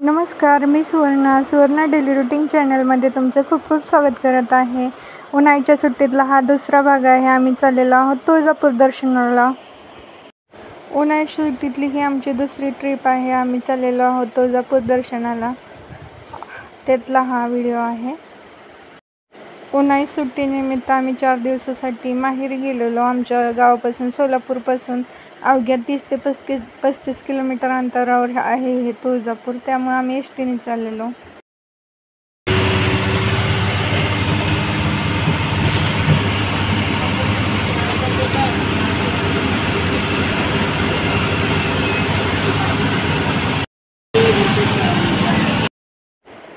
नमस्कार, मी Suvarna daily routine चॅनलमध्ये तुमचं खूप खूप स्वागत करत आहे. उन्हाळ्याच्या सुट्टीतला हा दुसरा भाग आहे. आम्ही चाललेलो आहोत तुळजापूर दर्शनाला. उन्हाळ्याच्या सुट्टीतली ही आमची दुसरी ट्रिप आहे. आम्ही चाललेलो आहोत तुळजापूर दर्शनाला. त्यातला हा व्हिडिओ आहे. उन्हाळी सुट्टीनिमित्त आम्ही 4 दिवसासाठी माहेरी गेलेलो. आमच्या गावापासून सोलापूरपासून अवघ्या 30 ते 35 किलोमीटर अंतरावर आहे हे तुळजापूर. त्यामुळे आम्ही एसटीने चाललेलो.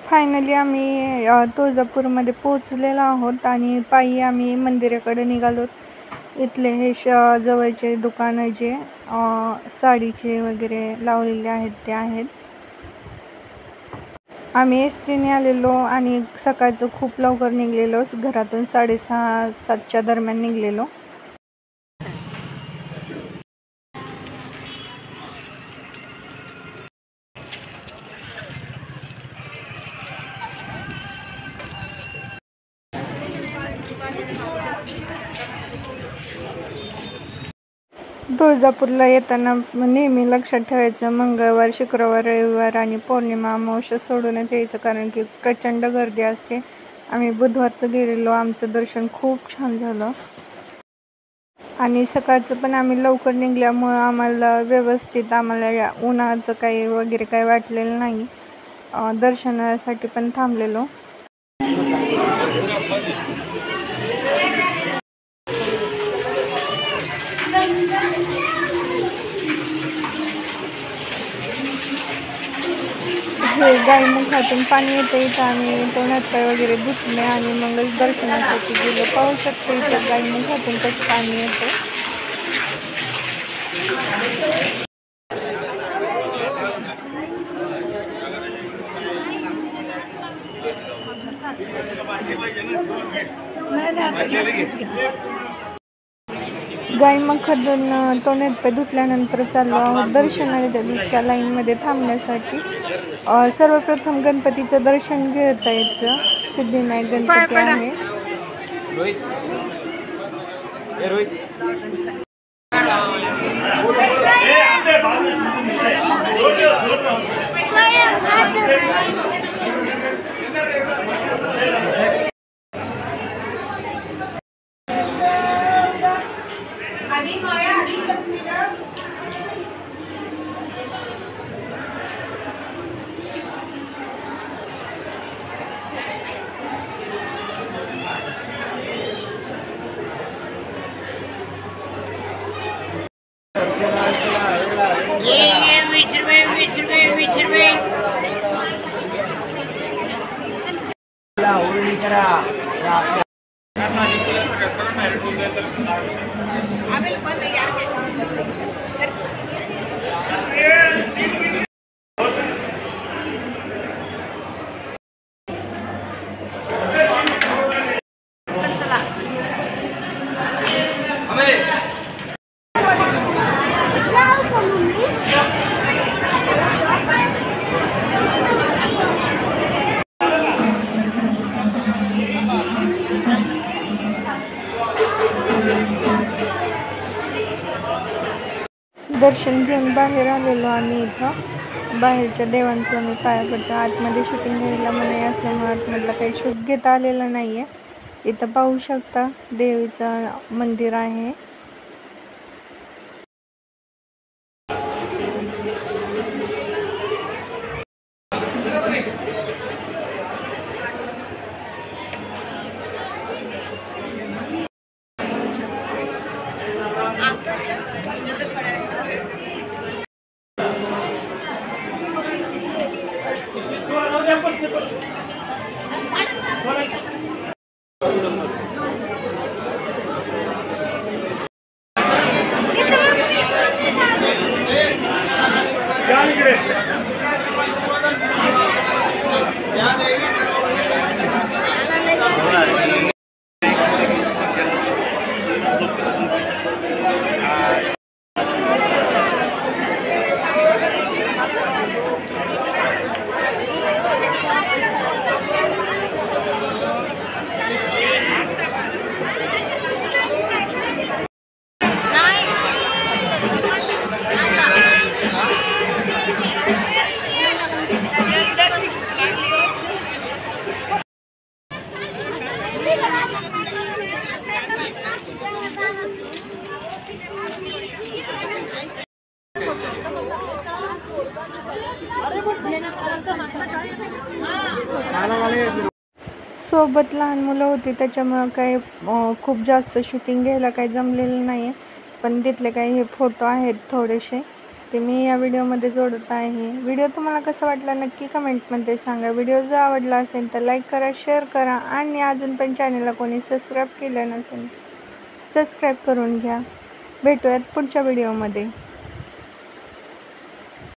फायनली आम्ही तुळजापूरमध्ये पोचलेलो आहोत आणि पायी आम्ही मंदिराकडे निघालो. इथले हे जवळचे दुकानं जे साडीचे वगैरे लावलेले आहेत ते आहेत. आम्ही एसटीने आलेलो आणि सकाळचं खूप लवकर निघलेलो. घरातून 6:30-7च्या दरम्यान निघलेलो. तुळजापूरला येताना नेहमी लक्षात ठेवायचं, मंगळवार, शुक्रवार, रविवार आणि पौर्णिमा, अमावस्या सोडूनच यायचं, कारण की प्रचंड गर्दी असते. आम्ही बुधवारचं गेलेलो. आमचं दर्शन खूप छान झालं आणि सकाळचं पण आम्ही लवकर निघल्यामुळं आम्हाला या उन्हाचं काही वाटलेलं नाही. दर्शनासाठी पण थांबलेलो. हे गायमुखातून पाणी येते. इथं आम्ही हातपाय वगैरे धुतले आणि मग दर्शनासाठी गेलो. पाहू शकतो इथं गायमुखातून कसं पाणी येतं. गायमुखातून हातपाय धुतल्यानंतर चाललो आहोत दर्शनाच्या लाईनमध्ये थांबण्यासाठी. सर्वप्रथम गणपतीचं दर्शन घेता येतं. सिद्धिविनायक गणपती आहे. दर्शन घेऊन बाहेर आलेलो आम्ही. इथं बाहेरच्या देवांचं आम्ही पाया पडतो. आतमध्ये शूटिंग घ्यायला मनाई असल्यामुळे आतमधला काही शूट घेता आलेलं नाही आहे. इथं पाहू शकता देवीचं मंदिर आहे. सोबत लहान मुलं होती त्याच्यामुळं काही खूप जास्त शूटिंग घ्यायला काही जमलेलं नाही आहे, पण तिथले काही हे फोटो आहेत थोडेसे ते मी या व्हिडिओमध्ये जोडत आहे. व्हिडिओ तुम्हाला कसा वाटला नक्की कमेंटमध्ये सांगा. व्हिडिओ जर आवडला असेल तर लाईक करा, शेअर करा आणि अजून पण चॅनलला कोणी सबस्क्राईब केलं नसेल सबस्क्राईब करून घ्या. भेटूयात पुढच्या व्हिडिओमध्ये.